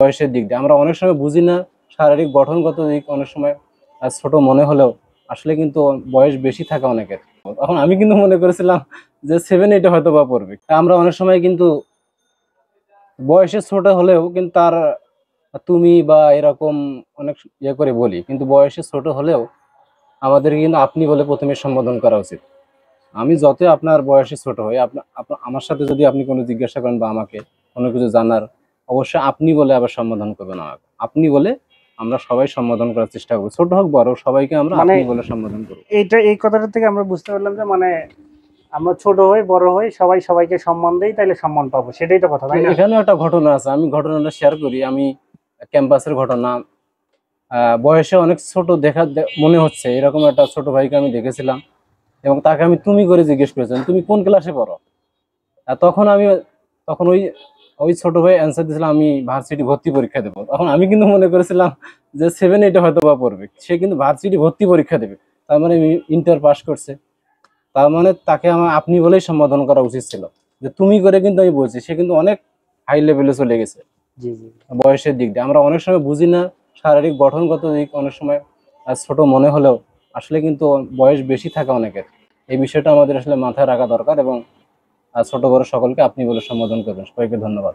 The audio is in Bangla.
বয়সের দিক দিয়ে আমরা অনেক সময় বুঝি না, শারীরিক গঠনগত দিক অনেক সময় ছোট মনে হলেও আসলে কিন্তু বয়স বেশি থাকে অনেকের। তখন আমি কিন্তু মনে করেছিলাম যে 7-8 হয়তো বা পড়বে। আমরা অনেক সময় কিন্তু বয়সে ছোট হলেও কিন্তু তার তুমি বা এরকম অনেক করে বলি, কিন্তু বয়সে ছোট হলেও আমাদের কিন্তু আপনি বলে প্রথমে সম্বোধন করা উচিত। আমি যতই আপনার বয়সে ছোট হই, আমার সাথে যদি আপনি কোনো জিজ্ঞাসা করেন বা আমাকে কোনো কিছু জানার, অবশ্যই আপনি বলে আবার সম্বোধন করবেন আমাকে। আপনি বলে আমরা সবাই সম্বোধন করার চেষ্টা করবো, ছোট হোক বড় সবাইকে আমরা আপনি বলে সম্বোধন করবো। এই কথাটা থেকে আমরা বুঝতে পারলাম যে আমরা ছোট হই বড় হই সবাই সবাইকে সম্মান দেই, তাইলে সম্মান পাবো, সেটাই তো কথা, তাই না? এখানেও একটা ঘটনা আছে, আমি ঘটনাটা শেয়ার করি। আমি ক্যাম্পাসের ঘটনা, বয়সে অনেক ছোট মনে হচ্ছে এরকম একটা ছোট ভাইকে আমি দেখেছিলাম এবং তাকে আমি তুমি করে জিজ্ঞেস করেছিলাম, তুমি কোন ক্লাসে পড়ো? তখন তখন ওই ওই ছোট ভাই অ্যান্সার দিয়েছিলাম, আমি ভার্সিটি ভর্তি পরীক্ষা দেবো। তখন আমি কিন্তু মনে করেছিলাম যে 7-8 হয়তো বা পড়বে, সে কিন্তু ভার্সিটি ভর্তি পরীক্ষা দেবে, তার মানে ইন্টার পাস করছে। তার মানে তাকে আমার আপনি বলেই সম্বোধন করা উচিত ছিল, যে তুমি করে কিন্তু আমি বলছি। সে কিন্তু অনেক হাই লেভেলে চলে গেছে বয়সের দিক দিয়ে আমরা অনেক সময় বুঝি না, শারীরিক গঠনগত দিক অনেক সময় ছোট মনে হলেও আসলে কিন্তু বয়স বেশি থাকে অনেকের। এই বিষয়টা আমাদের আসলে মাথায় রাখা দরকার এবং ছোট বড় সকলকে আপনি বলে সম্বোধন করবেন। সবাইকে ধন্যবাদ।